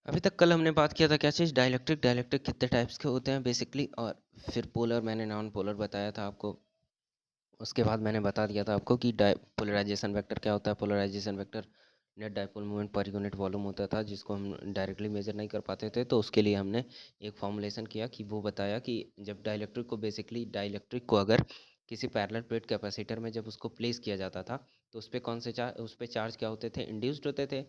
अभी तक कल हमने बात किया था क्या चीज़, डाइलेक्ट्रिक। डाइलेक्ट्रिक कितने टाइप्स के होते हैं बेसिकली, और फिर पोलर मैंने नॉन पोलर बताया था आपको। उसके बाद मैंने बता दिया था आपको कि पोलराइजेशन वेक्टर क्या होता है। Polarisation vector net dipole moment पर यूनिट वॉल्यूम होता था, जिसको हम डायरेक्टली मेजर नहीं कर पाते थे। तो उसके लिए हमने एक फॉर्मुलेशन किया कि वो बताया कि जब डाइलेक्ट्रिक को बेसिकली डाइलेक्ट्रिक को अगर किसी पैरेलल प्लेट कैपेसिटर में जब उसको प्लेस किया जाता था, तो उस पर कौन से चार्ज, उस पर चार्ज क्या होते थे, इंड्यूस्ड होते थे।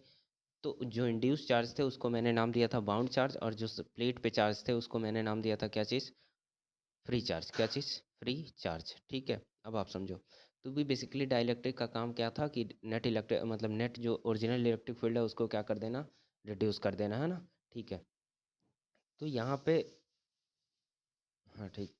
तो जो इंड्यूस चार्ज थे उसको मैंने नाम दिया था बाउंड चार्ज, और जो प्लेट पे चार्ज थे उसको मैंने नाम दिया था क्या चीज़, फ्री चार्ज। क्या चीज़, फ्री चार्ज। ठीक है, अब आप समझो। तो भी बेसिकली डाइलेक्ट्रिक का काम क्या था कि नेट इलेक्ट्रिक मतलब नेट जो ओरिजिनल इलेक्ट्रिक फील्ड है उसको क्या कर देना, रिड्यूस कर देना, है ना। ठीक है, तो यहाँ पे, हाँ ठीक।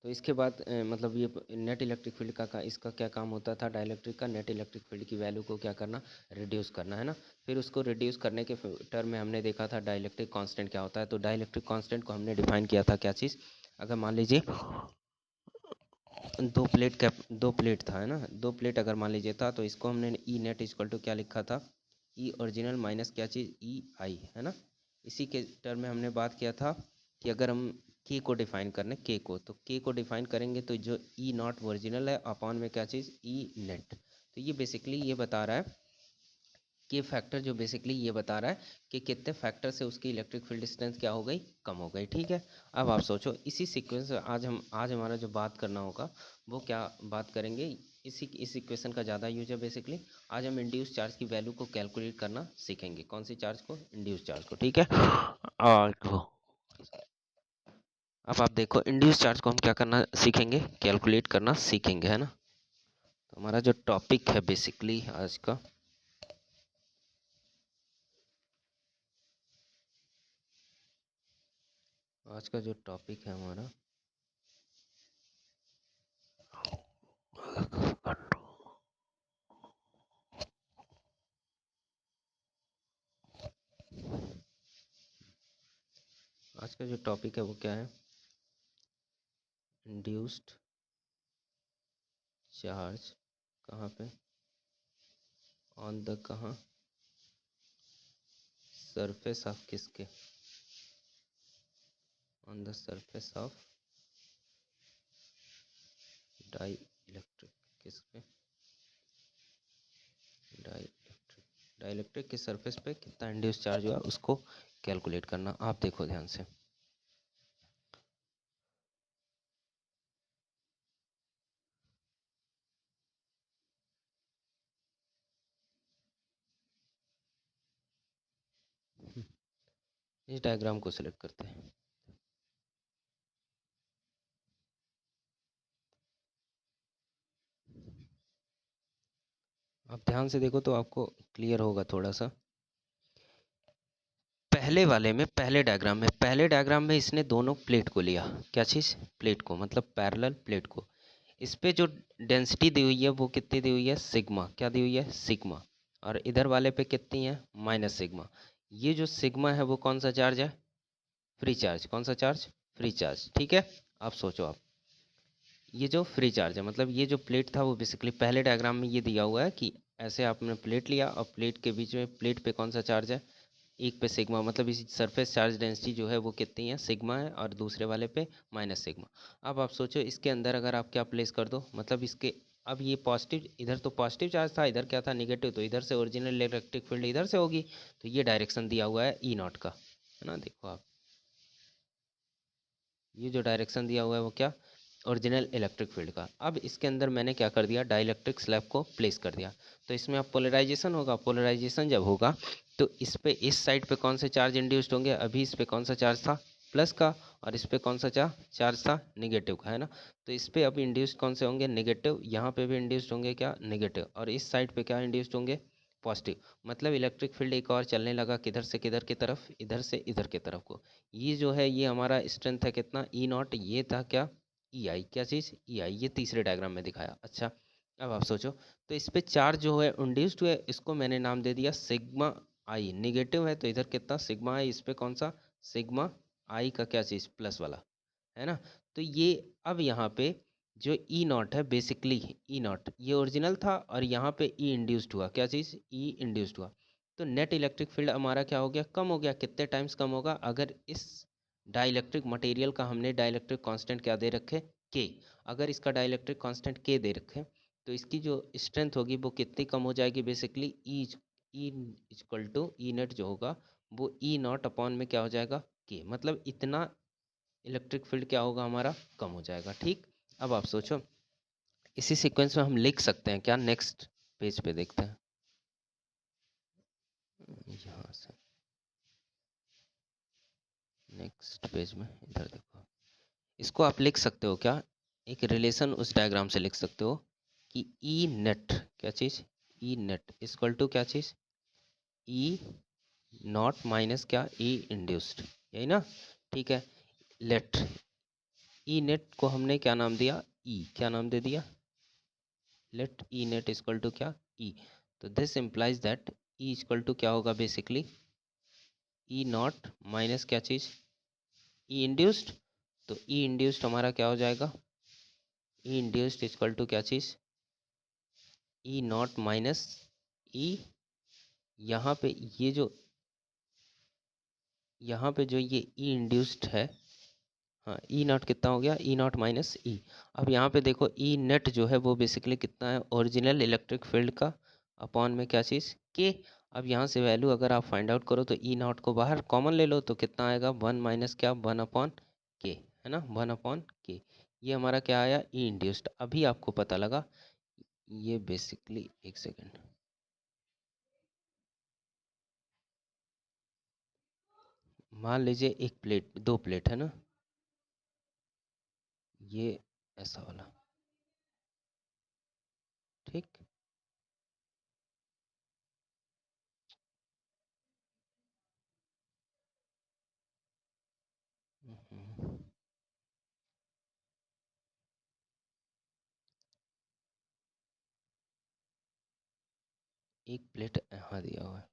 तो इसके बाद मतलब ये नेट इलेक्ट्रिक फील्ड इसका क्या काम होता था, डाइलेक्ट्रिक का नेट इलेक्ट्रिक फील्ड की वैल्यू को क्या करना, रिड्यूस करना, है ना। फिर उसको रिड्यूस करने के टर्म में हमने देखा था डाइलेक्ट्रिक कांस्टेंट क्या होता है। तो डाइलेक्ट्रिक कांस्टेंट को हमने डिफाइन किया था क्या चीज़, अगर मान लीजिए दो प्लेट था, है ना, दो प्लेट अगर मान लीजिए था, तो इसको हमने ई नेट इक्वल टू क्या लिखा था, ई ओरिजिनल माइनस क्या चीज़, ई आई, है ना। इसी के टर्म में हमने बात किया था कि अगर हम के को डिफाइन करने, के को, तो के को डिफाइन करेंगे तो जो ई नॉट ओरिजिनल है अपॉन में क्या चीज़, ई नेट। तो ये बेसिकली ये बता रहा है कि फैक्टर, जो बेसिकली ये बता रहा है कि कितने फैक्टर से उसकी इलेक्ट्रिक फील्ड डिस्टेंस क्या हो गई, कम हो गई। ठीक है, अब आप सोचो इसी सीक्वेंस आज हमारा जो बात करना होगा वो क्या बात करेंगे, इस इक्वेशन का ज़्यादा यूज है बेसिकली। आज हम इंड्यूस चार्ज की वैल्यू को कैलकुलेट करना सीखेंगे। कौन सी चार्ज को, इंड्यूस चार्ज को। ठीक है, और अब आप देखो इंड्यूस चार्ज को हम क्या करना सीखेंगे, कैलकुलेट करना सीखेंगे, है ना। तो हमारा जो टॉपिक है बेसिकली आज का जो टॉपिक है हमारा, आज का जो टॉपिक है वो क्या है, इंड्यूस्ड चार्ज कहाँ पे, ऑन द कहाँ, सरफेस ऑफ किसके, on the surface of dielectric, किस पे, डाई इलेक्ट्रिक। डाई इलेक्ट्रिक के सरफेस पे कितना इंड्यूस चार्ज हुआ उसको कैलकुलेट करना। आप देखो ध्यान से, इस डायग्राम को सिलेक्ट करते हैं। आप ध्यान से देखो तो आपको क्लियर होगा थोड़ा सा। पहले डायग्राम में इसने दोनों प्लेट को लिया, क्या चीज़, प्लेट को, मतलब पैरेलल प्लेट को। इस पे जो डेंसिटी दी हुई है वो कितनी दी हुई है, सिग्मा। क्या दी हुई है, सिग्मा। और इधर वाले पे कितनी है, माइनस सिग्मा। ये जो सिग्मा है वो कौन सा चार्ज है, फ्री चार्ज। कौन सा चार्ज, फ्री चार्ज। ठीक है, आप सोचो, आप ये जो फ्री चार्ज है, मतलब ये जो प्लेट था वो बेसिकली पहले डायग्राम में ये दिया हुआ है कि ऐसे आपने प्लेट लिया और प्लेट के बीच में, प्लेट पे कौन सा चार्ज है, एक पे सिग्मा, मतलब इस सरफेस चार्ज डेंसिटी जो है वो कितनी है, सिग्मा है, और दूसरे वाले पे माइनस सिग्मा। अब आप सोचो इसके अंदर अगर आप क्या प्लेस कर दो, मतलब इसके, अब ये पॉजिटिव, इधर तो पॉजिटिव चार्ज था, इधर क्या था, निगेटिव, तो इधर से ओरिजिनल इलेक्ट्रिक फील्ड इधर से होगी। तो ये डायरेक्शन दिया हुआ है ई नॉट का, है ना। देखो आप, ये जो डायरेक्शन दिया हुआ है वो क्या, ओरिजिनल इलेक्ट्रिक फील्ड का। अब इसके अंदर मैंने क्या कर दिया, डाइलेक्ट्रिक स्लैब को प्लेस कर दिया। तो इसमें अब पोलराइजेशन होगा, पोलराइजेशन जब होगा तो इस पे, इस साइड पे कौन से चार्ज इंड्यूस्ड होंगे, अभी इस पे कौन सा चार्ज था, प्लस का, और इस पे कौन सा चार्ज था, निगेटिव का, है ना। तो इस पे अब इंड्यूस्ड कौन से होंगे, नेगेटिव। यहाँ पे भी इंड्यूस्ड होंगे क्या, नेगेटिव। और इस साइड पे क्या इंड्यूस्ड होंगे, पॉजिटिव। मतलब इलेक्ट्रिक फील्ड एक और चलने लगा, किधर से किधर की तरफ, इधर से इधर की तरफ को। ये जो है ये हमारा स्ट्रेंथ है कितना, ई नॉट। ये था क्या, ई आई। क्या चीज़, ई आई। ये तीसरे डायग्राम में दिखाया। अच्छा, अब आप सोचो, तो इस पे चार्ज जो है इंड्यूस्ड हुए, इसको मैंने नाम दे दिया सिग्मा आई। निगेटिव है तो इधर कितना, सिग्मा आई। इस पे कौन सा, सिग्मा आई का क्या चीज़, प्लस वाला, है ना। तो ये, अब यहाँ पे जो ई नॉट है बेसिकली, ई नॉट ये ओरिजिनल था, और यहाँ पे ई इंड्यूस्ड हुआ, क्या चीज़, ई इंड्यूस्ड हुआ। तो नेट इलेक्ट्रिक फील्ड हमारा क्या हो गया, कम हो गया। कितने टाइम्स कम होगा, अगर इस डाइलेक्ट्रिक मटेरियल का हमने डाइलेक्ट्रिक कांस्टेंट क्या दे रखे, के। अगर इसका डाइलेक्ट्रिक कांस्टेंट के दे रखे तो इसकी जो स्ट्रेंथ होगी वो कितनी कम हो जाएगी, basically E equal to E net जो होगा वो ई नॉट अपॉन में क्या हो जाएगा, के। मतलब इतना इलेक्ट्रिक फील्ड क्या होगा हमारा, कम हो जाएगा। ठीक, अब आप सोचो इसी सीक्वेंस में हम लिख सकते हैं क्या, नेक्स्ट पेज पे देखते हैं यहाँ से, नेक्स्ट पेज में इधर देखो, इसको आप लिख सकते हो क्या, एक रिलेशन उस डायग्राम से लिख सकते हो कि ई नेट क्या चीज़, ई नेट इक्वल टू क्या चीज़, ई नॉट माइनस क्या, ई इंड्यूस्ड, यही ना। ठीक है, लेट ई नेट को हमने क्या नाम दिया, ई, क्या नाम दे दिया, let E net equal to क्या, ई। तो this implies that E equal to क्या होगा, बेसिकली ई नॉट माइनस क्या चीज़, ई इंड्यूस्ड। तो ई इंड्यूस्ड हमारा क्या हो जाएगा, ई इंड्यूस्ड इक्वल टू क्या चीज़, ई नॉट माइनस ई, यहाँ पे ये जो, यहाँ पे जो ये ई इंड्यूस्ड है, हाँ ई नॉट कितना हो गया, ई नॉट माइनस ई। अब यहाँ पे देखो ई नेट जो है वो बेसिकली कितना है, ओरिजिनल इलेक्ट्रिक फील्ड का अपॉन में क्या चीज़, के। अब यहाँ से वैल्यू अगर आप फाइंड आउट करो तो ई नॉट को बाहर कॉमन ले लो तो कितना आएगा, वन माइनस क्या, वन अपॉन के, है ना, वन अपॉन के। ये हमारा क्या आया, ई इंड्यूस्ड। अभी आपको पता लगा, ये बेसिकली, एक सेकेंड, मान लीजिए एक प्लेट, दो प्लेट है ना, ये ऐसा वाला, ठीक। हम्म, एक प्लेट यहाँ दिया हुआ है,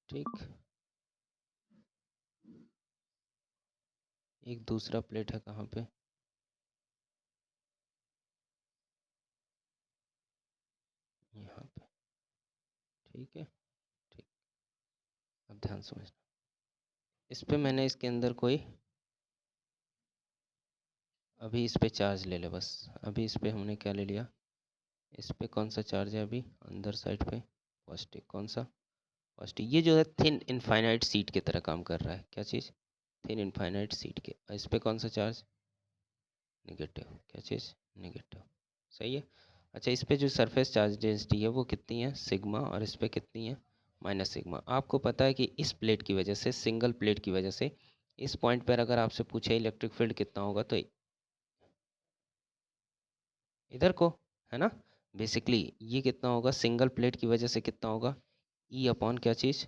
ठीक। एक दूसरा प्लेट है कहाँ पे, यहाँ पे, ठीक है। ठीक, अब ध्यान समझना, इस पे मैंने इसके अंदर कोई, अभी इस पे चार्ज ले ले बस, अभी इस पे हमने क्या ले लिया, इस पे कौन सा चार्ज है अभी अंदर साइड पे, पॉजिटिव, कौन सा, पॉजिटिव। ये जो है थिन इनफाइनाइट सीट की तरह काम कर रहा है, क्या चीज़, थिन इनफाइनाइट सीट के। इस पे कौन सा चार्ज, निगेटिव, क्या चीज़, निगेटिव, सही है। अच्छा, इस पे जो सरफेस चार्ज डेंसिटी है वो कितनी है, सिग्मा, और इस पे कितनी है, माइनस सिग्मा। आपको पता है कि इस प्लेट की वजह से, सिंगल प्लेट की वजह से, इस पॉइंट पर अगर आपसे पूछे इलेक्ट्रिक फील्ड कितना होगा तो इधर को, है ना, बेसिकली ये कितना होगा, सिंगल प्लेट की वजह से कितना होगा, ई अपॉन क्या चीज़,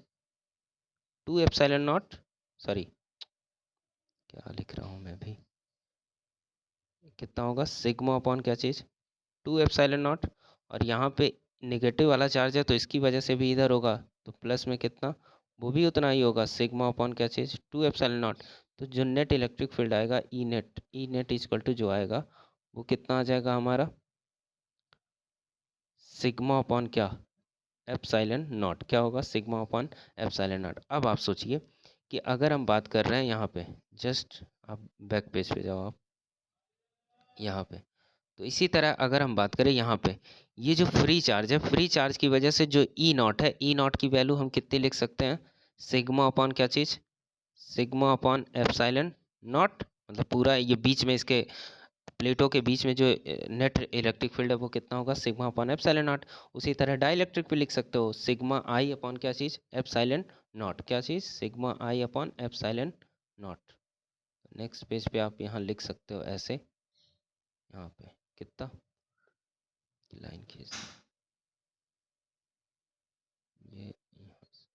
टू एप्सिलॉन नॉट, सॉरी क्या लिख रहा हूँ मैं भी, कितना होगा, सिग्मा अपॉन क्या चीज़, टू एप्सिलॉन नॉट। और यहाँ पे नेगेटिव वाला चार्ज है तो इसकी वजह से भी इधर होगा, तो प्लस में कितना, वो भी उतना ही होगा, सिग्मा अपॉन क्या चीज़, टू एप्सिलॉन नॉट। तो जो नेट इलेक्ट्रिक फील्ड आएगा, ई नेट इक्वल टू जो आएगा वो कितना आ जाएगा हमारा, सिग्मा अपॉन क्या, एप्सिलॉन नॉट, क्या होगा, सिग्मा अपॉन एप्सिलॉन नॉट। अब आप सोचिए कि अगर हम बात कर रहे हैं यहाँ पे, जस्ट आप बैक पेज पे जाओ, आप यहाँ पे, तो इसी तरह अगर हम बात करें यहाँ पे, ये जो फ्री चार्ज है, फ्री चार्ज की वजह से जो ई नॉट है, ई नॉट की वैल्यू हम कितनी लिख सकते हैं, सिग्मा अपॉन क्या चीज़, सिग्मा अपॉन एप्सिलॉन नॉट। मतलब पूरा ये बीच में इसके प्लेटों के बीच में जो नेट इलेक्ट्रिक फील्ड है वो कितना होगा, सिग्मा अपॉन एप्सिलॉन नॉट। उसी तरह डाइलेक्ट्रिक पे लिख सकते हो, सिग्मा आई अपॉन क्या चीज़, एप्सिलॉन नॉट, क्या चीज़, sigma i upon epsilon naught. Next page पे आप यहाँ लिख सकते हो ऐसे, यहाँ पे कितना, लाइन खींच, ये यहाँ से,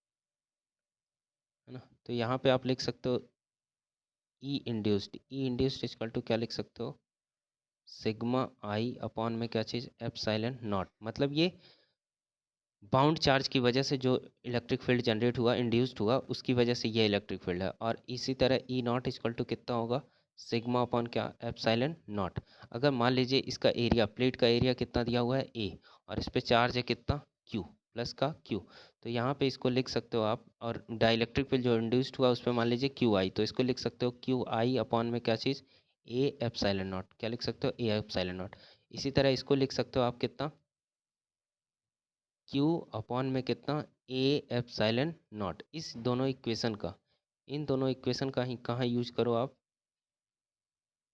है ना। तो यहाँ पे आप लिख सकते हो ई इंड्यूस्ड इक्वल टू क्या लिख सकते हो, सिग्मा आई अपॉन में क्या चीज़, एप्सिलॉन नॉट। मतलब ये बाउंड चार्ज की वजह से जो इलेक्ट्रिक फील्ड जनरेट हुआ, इंड्यूस्ड हुआ, उसकी वजह से ये इलेक्ट्रिक फील्ड है। और इसी तरह ई नॉट इक्वल टू कितना होगा, सिग्मा अपॉन क्या, एप्सिलॉन नॉट। अगर मान लीजिए इसका एरिया, प्लेट का एरिया कितना दिया हुआ है, ए, और इस पे चार्ज है कितना, क्यू, प्लस का क्यू। तो यहाँ पे इसको लिख सकते हो आप, और डाइलेक्ट्रिक फील्ड जो इंड्यूस्ड हुआ उस पर मान लीजिए क्यू आई, तो इसको लिख सकते हो क्यू आई अपॉन में क्या चीज़, ए एप्सिलॉन नॉट। क्या लिख सकते हो, ए एप्सिलॉन नॉट। इसी तरह इसको लिख सकते हो आप कितना, क्यू अपॉन में कितना, ए एप्सिलॉन नॉट। इस दोनों इक्वेशन का, इन दोनों इक्वेशन का ही कहाँ यूज करो आप,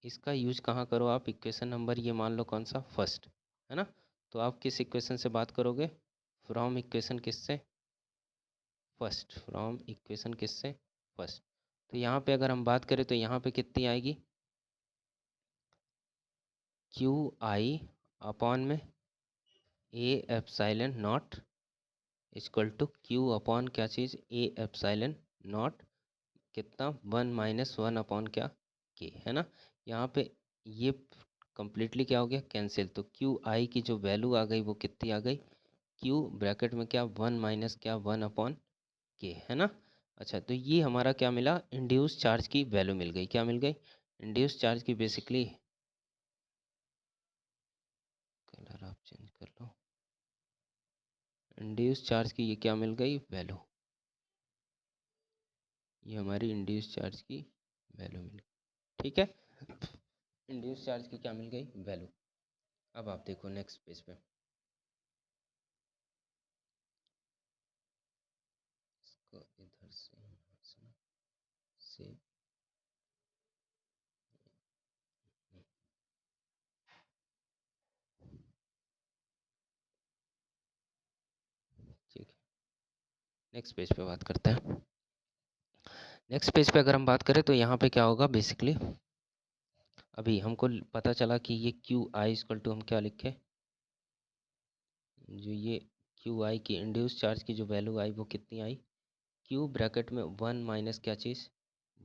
इसका यूज कहाँ करो आप, इक्वेशन नंबर ये मान लो कौन सा, फर्स्ट, है ना। तो आप किस इक्वेशन से बात करोगे, फ्रॉम इक्वेशन किससे, फर्स्ट, फ्रॉम इक्वेशन किससे, फर्स्ट। तो यहाँ पे अगर हम बात करें तो यहाँ पे कितनी आएगी, क्यू आई अपॉन में A epsilon naught equal to Q upon क्या चीज़, ए एप्सिलॉन नॉट कितना, 1 - 1 अपॉन क्या, के, है ना। यहाँ पे ये कंप्लीटली क्या हो गया, कैंसिल। तो क्यू आई की जो वैल्यू आ गई वो कितनी आ गई, क्यू ब्रैकेट में क्या, 1 - क्या, 1 अपॉन के, है ना। अच्छा, तो ये हमारा क्या मिला, इंड्यूस चार्ज की वैल्यू मिल गई। क्या मिल गई, इंड्यूस चार्ज की बेसिकली, कलर आप चेंज कर लो, इंड्यूस चार्ज की ये क्या मिल गई, वैल्यू। ये हमारी इंड्यूस चार्ज की वैल्यू मिल गई, ठीक है। इंड्यूस चार्ज की क्या मिल गई, वैल्यू। अब आप देखो नेक्स्ट पेज पे, इसको इधर से यहाँ से ठीक है, नेक्स्ट पेज पे बात करते हैं। नेक्स्ट पेज पे अगर हम बात करें तो यहाँ पे क्या होगा बेसिकली, अभी हमको पता चला कि ये क्यू आई इक्वल टू हम क्या लिखे, जो ये क्यू आई की इंड्यूस चार्ज की जो वैल्यू आई वो कितनी आई, क्यू ब्रैकेट में 1 - क्या चीज़,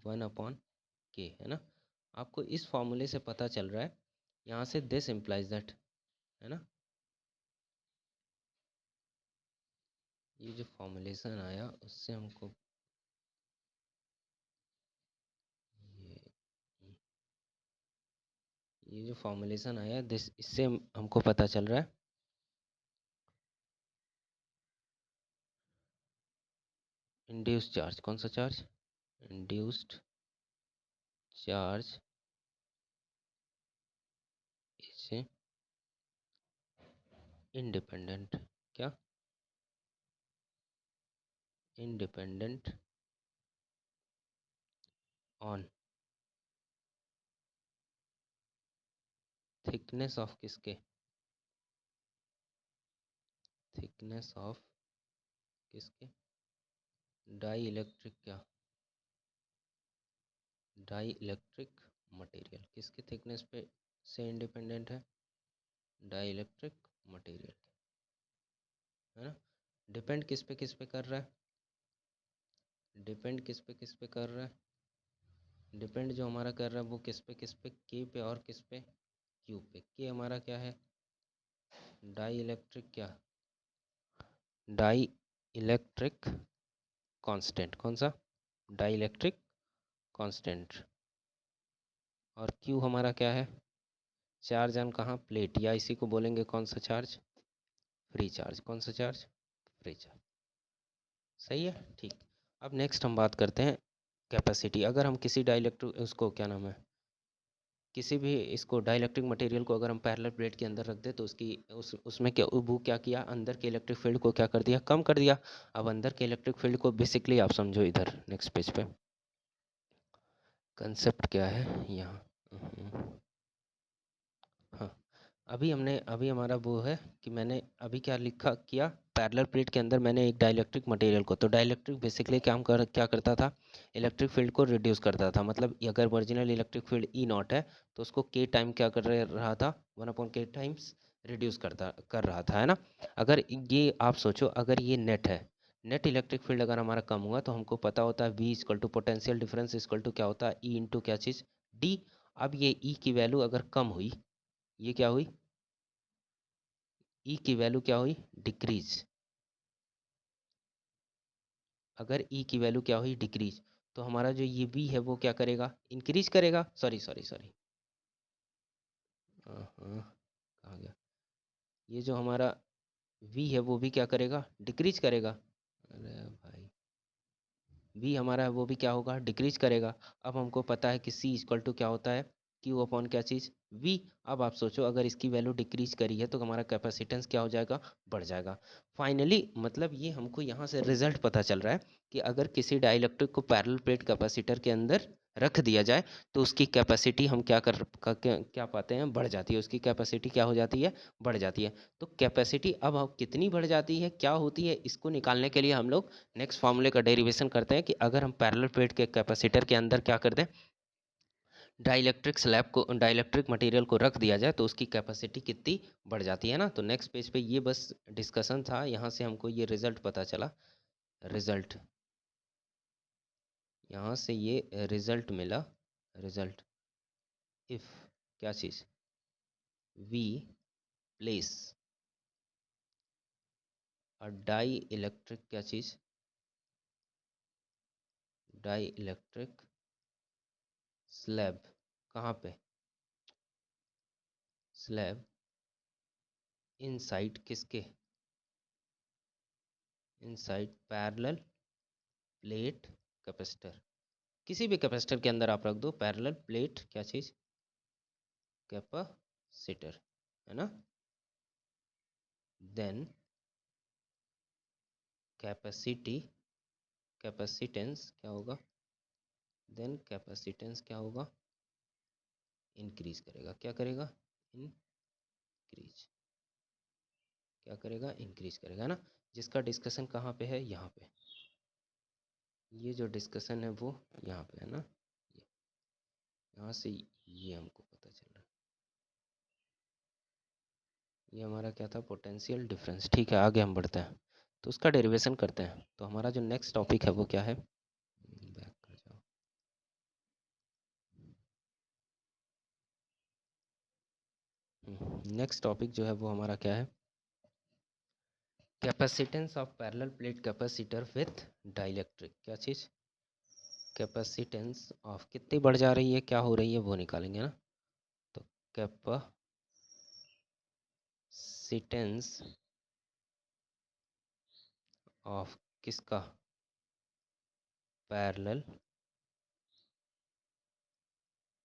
1 अपॉन के, है ना। आपको इस फॉर्मूले से पता चल रहा है, यहाँ से दिस इम्प्लाइज दैट, है ना। ये जो फॉर्मुलेशन आया उससे हमको, ये ये जो फॉर्मुलेशन आया दिस, इससे हमको पता चल रहा है, इंड्यूस्ड चार्ज, कौन सा charge, induced charge is independent, क्या, इंडिपेंडेंट ऑन थिकनेस ऑफ किसके, थिकनेस ऑफ किसके, डाई इलेक्ट्रिक क्या, डाई इलेक्ट्रिक मटेरियल, किसके थिकनेस पे से इंडिपेंडेंट है, डाई इलेक्ट्रिक मटेरियल, है ना। डिपेंड किस पे कर रहा है, डिपेंड किस पे कर रहा है, डिपेंड जो हमारा कर रहा है वो किस पे, के पे और किस पे, क्यू पे। के हमारा क्या है, डाई इलेक्ट्रिक क्या, डाई इलेक्ट्रिक कांस्टेंट, कौन सा, डाई इलेक्ट्रिक कांस्टेंट। और क्यू हमारा क्या है, चार्ज ऑन कहाँ, प्लेट, या इसी को बोलेंगे कौन सा चार्ज, फ्री चार्ज, कौन सा चार्ज, फ्री चार्ज। सही है, ठीक। अब नेक्स्ट हम बात करते हैं कैपेसिटी। अगर हम किसी डाइलेक्ट्रिक, उसको क्या नाम है, किसी भी इसको डाइलेक्ट्रिक मटेरियल को अगर हम पैरेलल प्लेट के अंदर रख दे तो उसकी उसमें क्या, वो क्या किया, अंदर के इलेक्ट्रिक फील्ड को क्या कर दिया, कम कर दिया। अब अंदर के इलेक्ट्रिक फील्ड को बेसिकली आप समझो, इधर नेक्स्ट पेज पे कंसेप्ट क्या है यहाँ। हाँ, अभी हमारा वो है कि मैंने अभी क्या लिखा किया, पैरेलल प्लेट के अंदर मैंने एक डाइलेक्ट्रिक मटेरियल को, तो डाइलेक्ट्रिक बेसिकली क्या करता था, इलेक्ट्रिक फील्ड को रिड्यूस करता था। मतलब अगर original electric field E not है तो उसको के टाइम क्या रहा था, 1/k टाइम्स रिड्यूस कर रहा था, है ना। अगर ये आप सोचो, अगर ये नेट है, नेट इलेक्ट्रिक फील्ड अगर हमारा कम हुआ तो हमको पता होता है V equal to potential difference equal to क्या होता है, ई इंटू क्या चीज़, डी। अब ये ई की वैल्यू अगर कम हुई, ये क्या हुई, ई की वैल्यू क्या हुई, डिक्रीज। अगर ई की वैल्यू क्या हुई, डिक्रीज, तो हमारा जो ये वी है वो क्या करेगा, इंक्रीज करेगा। सॉरी सॉरी सॉरी, हाँ हाँ, कहाँ गया, ये जो हमारा वी है वो भी क्या करेगा, डिक्रीज करेगा। अरे भाई, वी हमारा है वो भी क्या होगा, डिक्रीज करेगा। अब हमको पता है कि सी इक्वल टू क्या होता है, क्यू अपॉन क्या चीज़, वी। अब आप सोचो अगर इसकी वैल्यू डिक्रीज करी है तो हमारा कैपेसिटेंस क्या हो जाएगा, बढ़ जाएगा। फाइनली मतलब ये हमको यहाँ से रिजल्ट पता चल रहा है कि अगर किसी डाइलेक्ट्रिक को पैरेलल प्लेट कैपेसिटर के अंदर रख दिया जाए तो उसकी कैपेसिटी हम क्या पाते हैं, बढ़ जाती है। उसकी कैपेसिटी क्या हो जाती है, बढ़ जाती है। तो कैपेसिटी अब कितनी बढ़ जाती है, क्या होती है, इसको निकालने के लिए हम लोग नेक्स्ट फॉर्मूले का डेरिवेशन करते हैं कि अगर हम पैरेलल प्लेट के कैपेसिटर के अंदर क्या कर दें, डाइलेक्ट्रिक मटेरियल को रख दिया जाए तो उसकी कैपेसिटी कितनी बढ़ जाती है ना। तो नेक्स्ट पेज पे ये बस डिस्कशन था, यहाँ से हमको ये रिजल्ट पता चला। रिजल्ट, यहाँ से ये रिजल्ट मिला। रिजल्ट, इफ क्या चीज़, we place a dielectric क्या चीज़, डाई इलेक्ट्रिक स्लैब, कहाँ पे, स्लैब इनसाइड किसके, इनसाइड पैरेलल प्लेट कैपेसिटर। किसी भी कैपेसिटर के अंदर आप रख दो पैरेलल प्लेट क्या चीज़, कैपेसिटर, है ना। देन कैपेसिटी, कैपेसिटेंस क्या होगा, देन कैपेसिटेंस क्या होगा, इंक्रीज करेगा। क्या करेगा, इंक्रीज, क्या करेगा, इंक्रीज करेगा, है ना। जिसका डिस्कशन कहाँ पे है, यहाँ पे। ये जो डिस्कशन है वो यहाँ पे है ना। यहाँ से ये हमको पता चल रहा है, ये हमारा क्या था, पोटेंशियल डिफरेंस। ठीक है, आगे हम बढ़ते हैं तो उसका डेरिवेशन करते हैं। तो हमारा जो नेक्स्ट टॉपिक है वो क्या है, बैक कर जाओ। नेक्स्ट टॉपिक जो है वो हमारा क्या है, capacitance of parallel plate capacitor with dielectric क्या चीज़, कैपेसिटेंस ऑफ कितनी बढ़ जा रही है, क्या हो रही है, वो निकालेंगे ना। तो कैपेसिटेंस ऑफ किसका, parallel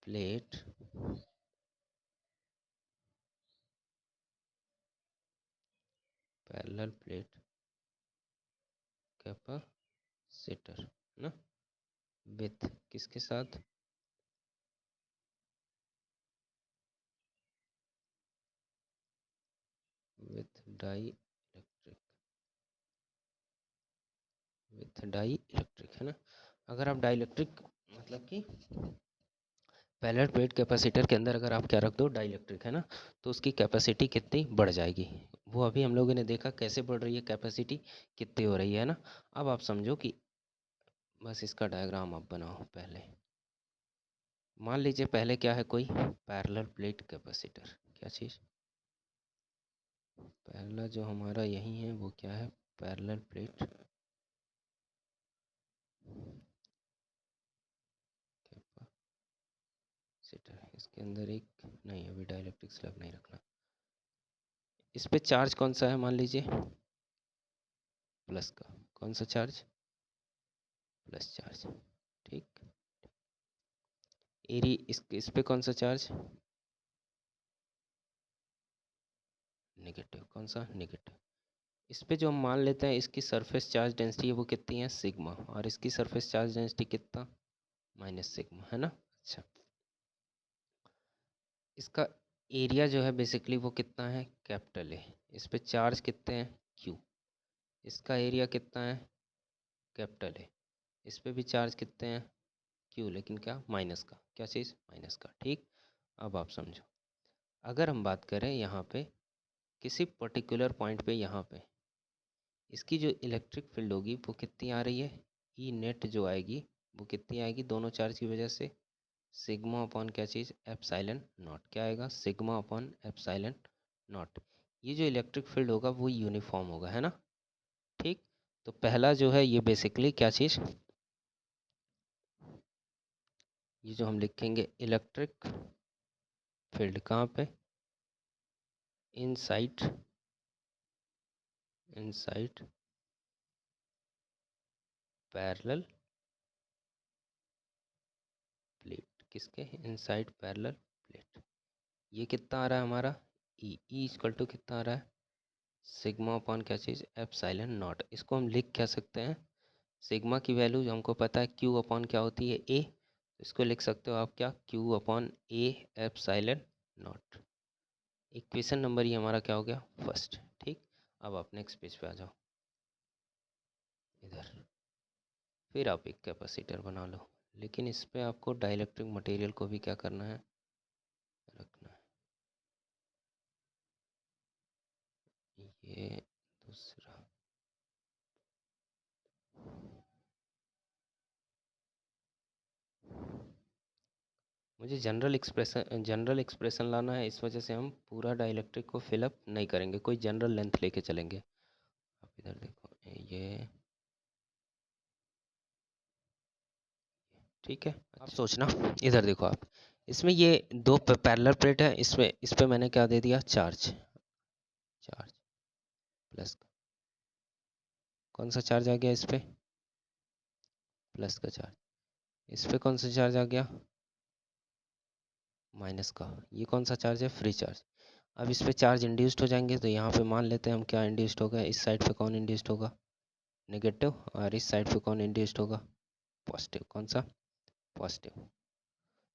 plate, parallel plate capacitor ना, विथ किसके साथ, with dielectric, with dielectric, है ना। अगर आप डाई इलेक्ट्रिक मतलब कि पैरेलल प्लेट कैपेसिटर के अंदर अगर आप क्या रख दो, डाई इलेक्ट्रिक, है ना, तो उसकी कैपेसिटी कितनी बढ़ जाएगी। वो अभी हम लोगों ने देखा कैसे बढ़ रही है, कैपेसिटी कितनी हो रही है ना। अब आप समझो कि बस इसका डायग्राम आप बनाओ पहले। मान लीजिए पहले क्या है, कोई पैरेलल प्लेट कैपेसिटर क्या चीज़, पहला जो हमारा यही है वो क्या है, पैरेलल प्लेट कैपेसिटर। इसके अंदर एक नहीं, अभी डाइलेक्ट्रिक स्लैब नहीं रखना। इस पे चार्ज कौन सा है, मान लीजिए प्लस का, कौन सा चार्ज, प्लस चार्ज। ठीक, एरी इस पे कौन सा चार्ज, नेगेटिव, कौन सा, नेगेटिव। इस पे जो हम मान लेते हैं इसकी सरफेस चार्ज डेंसिटी है वो कितनी है, सिग्मा, और इसकी सरफेस चार्ज डेंसिटी कितना, माइनस सिग्मा, है ना। अच्छा, इसका एरिया जो है बेसिकली वो कितना है, कैपिटल ए। इस पे चार्ज कितने हैं, क्यू। इसका एरिया कितना है, कैपिटल ए। इस पे भी चार्ज कितने हैं, क्यू, लेकिन क्या, माइनस का, क्या चीज़, माइनस का। ठीक, अब आप समझो अगर हम बात करें यहाँ पे किसी पर्टिकुलर पॉइंट पे, यहाँ पे इसकी जो इलेक्ट्रिक फील्ड होगी वो कितनी आ रही है, ई नेट जो आएगी वो कितनी आएगी, दोनों चार्ज की वजह से सिग्मा अपॉन क्या चीज़, एप्सिलॉन नॉट। क्या आएगा, सिग्मा अपॉन एप्सिलॉन नॉट। ये जो इलेक्ट्रिक फील्ड होगा वो यूनिफॉर्म होगा, है ना। ठीक, तो पहला जो है ये बेसिकली क्या चीज़, ये जो हम लिखेंगे इलेक्ट्रिक फील्ड कहाँ पे, इनसाइड इनसाइड पैरेलल प्लेट, किसके? Inside parallel plate. ये कितना आ रहा है हमारा? ई इक्वल टू कितना आ रहा है? सिग्मा अपॉन क्या चीज़? Epsilon not. इसको हम लिख क्या सकते हैं? सिग्मा की वैल्यू जो हमको पता है क्यू अपॉन क्या होती है? ए। इसको लिख सकते हो आप क्या? Q upon A epsilon not. Equation number ये हमारा क्या हो गया? फर्स्ट। ठीक, अब आप नेक्स्ट पेज पे आ जाओ इधर। फिर आप एक कैपेसिटर बना लो, लेकिन इस पे आपको डाइलेक्ट्रिक मटेरियल को भी क्या करना है? रखना है। ये दूसरा, मुझे जनरल एक्सप्रेशन लाना है, इस वजह से हम पूरा डाइलेक्ट्रिक को फिलअप नहीं करेंगे, कोई जनरल लेंथ लेके चलेंगे। आप इधर देखो, ये ठीक है। आप सोचना, इधर देखो आप, इसमें ये दो पैरेलल प्लेट है, इसमें इस पे मैंने क्या दे दिया? चार्ज। चार्ज प्लस का, कौन सा चार्ज आ गया इस पे? प्लस का चार्ज। इस पे कौन सा चार्ज आ गया? माइनस का। ये कौन सा चार्ज है? Free charge. अब इस पे चार्ज इंड्यूस्ड हो जाएंगे, तो यहाँ पे मान लेते हैं हम क्या इंड्यूस्ड होगा? इस साइड पे कौन इंड्यूस्ड होगा? नेगेटिव। और इस साइड पे कौन इंड्यूस्ड होगा? पॉजिटिव। कौन सा? पॉजिटिव।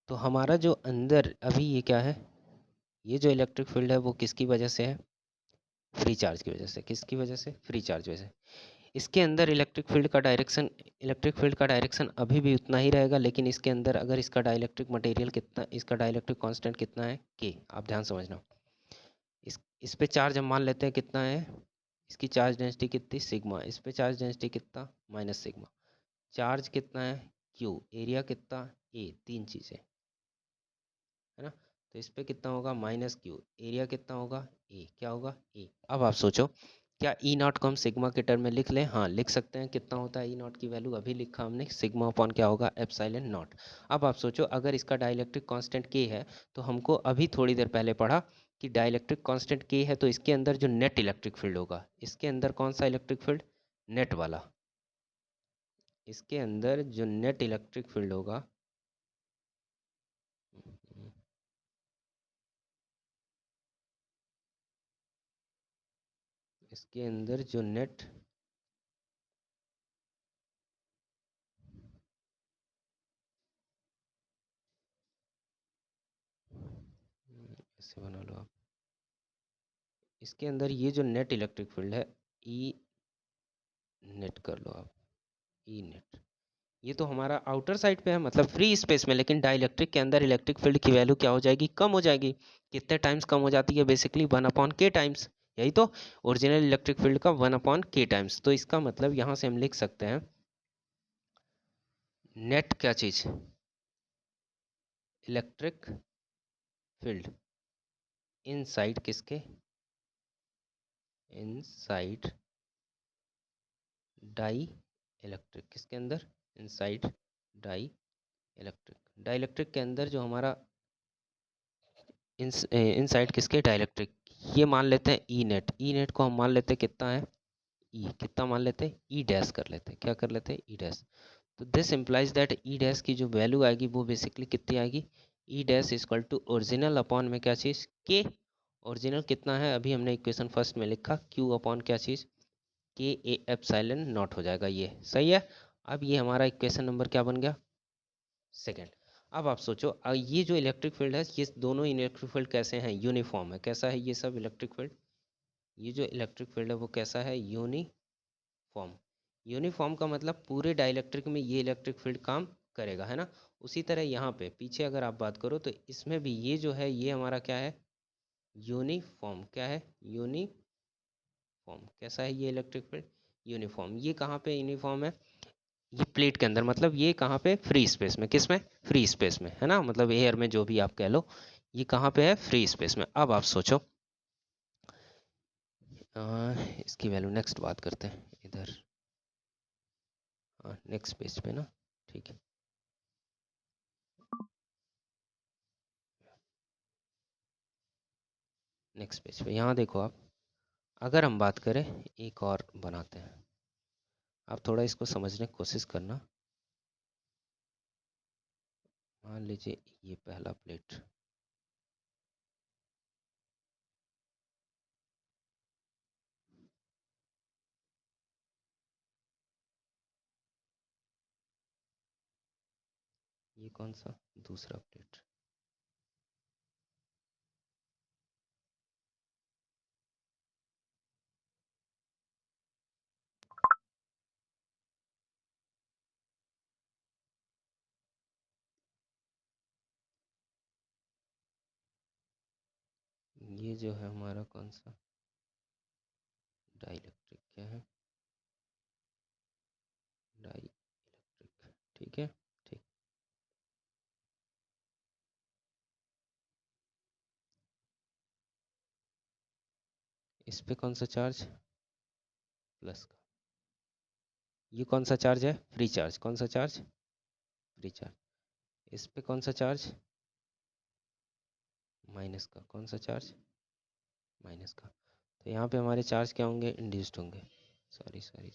तो हमारा जो अंदर अभी ये क्या है? ये जो इलेक्ट्रिक फील्ड है वो किसकी वजह से है? फ्री चार्ज की वजह से। किसकी वजह से? फ्री चार्ज की वजह से। इसके अंदर इलेक्ट्रिक फील्ड का डायरेक्शन अभी भी उतना ही रहेगा, लेकिन इसके अंदर अगर इसका डाइलेक्ट्रिक मटेरियल कितना, इसका डाइलेक्ट्रिक कांस्टेंट कितना है? के। आप ध्यान समझना, इस पे चार्ज हम मान लेते हैं कितना है? इसकी चार्ज डेंसिटी कितनी? सिग्मा। इस पे चार्ज डेंसिटी कितना? Minus sigma. चार्ज कितना है? क्यू। एरिया कितना? ए। तीन चीज़ें है ना। तो इस पे कितना होगा? Minus Q. एरिया कितना होगा? ए। क्या होगा? ए। अब आप सोचो, क्या ई नॉट को हम सिग्मा के टर्म में लिख लें? हाँ लिख सकते हैं। कितना होता है ई नॉट की वैल्यू? अभी लिखा हमने, सिग्मा अपॉन क्या होगा? Epsilon not. अब आप सोचो, अगर इसका डाइलेक्ट्रिक कांस्टेंट के है, तो हमको अभी थोड़ी देर पहले पढ़ा कि डाइलेक्ट्रिक कांस्टेंट के है, तो इसके अंदर जो नेट इलेक्ट्रिक फील्ड होगा, इसके अंदर कौन सा इलेक्ट्रिक फील्ड? नेट वाला। इसके अंदर जो नेट इलेक्ट्रिक फील्ड होगा, इसके अंदर जो नेट ऐसे बना लो आप, इसके अंदर ये जो नेट इलेक्ट्रिक फील्ड है, ई नेट कर लो आप, ई नेट। ये तो हमारा आउटर साइड पे है, मतलब फ्री स्पेस में, लेकिन डाइलेक्ट्रिक के अंदर इलेक्ट्रिक फील्ड की वैल्यू क्या हो जाएगी? कम हो जाएगी। कितने टाइम्स कम हो जाती है? Basically 1/k times. यही तो ओरिजिनल इलेक्ट्रिक फील्ड का 1/k टाइम्स। तो इसका मतलब यहाँ से हम लिख सकते हैं नेट क्या चीज? इलेक्ट्रिक फील्ड इनसाइड किसके? Inside dielectric. किसके अंदर? Inside die electric. डाइलेक्ट्रिक के अंदर जो हमारा इनसाइड किसके? डाइलेक्ट्रिक। ये मान लेते हैं ई नेट। ई नेट को हम मान लेते हैं कितना है? ई। कितना मान लेते हैं? ई डैश कर लेते हैं। क्या कर लेते हैं? E dash. तो this implies that E dash की जो वैल्यू आएगी वो बेसिकली कितनी आएगी? E dash equal to original upon में क्या चीज़? के। ओरिजिनल कितना है? अभी हमने इक्वेशन फर्स्ट में लिखा, क्यू अपॉन क्या चीज़? के ए एप्सिलॉन नॉट हो जाएगा। ये सही है। अब ये हमारा इक्वेशन नंबर क्या बन गया? सेकेंड। अब आप सोचो, ये जो इलेक्ट्रिक फील्ड है, ये दोनों इलेक्ट्रिक फील्ड कैसे हैं? यूनिफॉर्म है। कैसा है ये सब इलेक्ट्रिक फील्ड? ये जो इलेक्ट्रिक फील्ड है वो कैसा है? यूनिफॉर्म। यूनिफॉर्म का मतलब पूरे डाइलेक्ट्रिक में ये इलेक्ट्रिक फील्ड काम करेगा, है ना। उसी तरह यहाँ पे पीछे अगर आप बात करो तो इसमें भी ये जो है ये हमारा क्या है? यूनिफॉर्म। क्या है? यूनिफॉर्म। कैसा है ये इलेक्ट्रिक फील्ड? यूनिफॉर्म। ये कहाँ पे यूनिफॉर्म है? ये प्लेट के अंदर, मतलब ये कहाँ पे? फ्री स्पेस में। किस में? फ्री स्पेस में, है ना, मतलब एयर में, जो भी आप कह लो। ये कहाँ पे है? फ्री स्पेस में। अब आप सोचो, इसकी वैल्यू नेक्स्ट बात करते हैं इधर। हाँ नेक्स्ट पेज पे ना, ठीक है। नेक्स्ट पेज पे यहाँ देखो आप, अगर हम बात करें, एक और बनाते हैं, आप थोड़ा इसको समझने की कोशिश करना। मान लीजिए ये पहला प्लेट, ये कौन सा दूसरा प्लेट, ये जो है हमारा कौन सा डाइलेक्ट्रिक, क्या है, डाइलेक्ट्रिक, ठीक है। ठीक, इस पे कौन सा चार्ज, प्लस का, ये कौन सा चार्ज है, फ्री चार्ज, कौन सा चार्ज, फ्री चार्ज। इस पे कौन सा चार्ज, माइनस का, कौन सा चार्ज, माइनस का। तो यहाँ पे हमारे चार्ज क्या होंगे, इंड्यूस्ड होंगे, सॉरी सॉरी।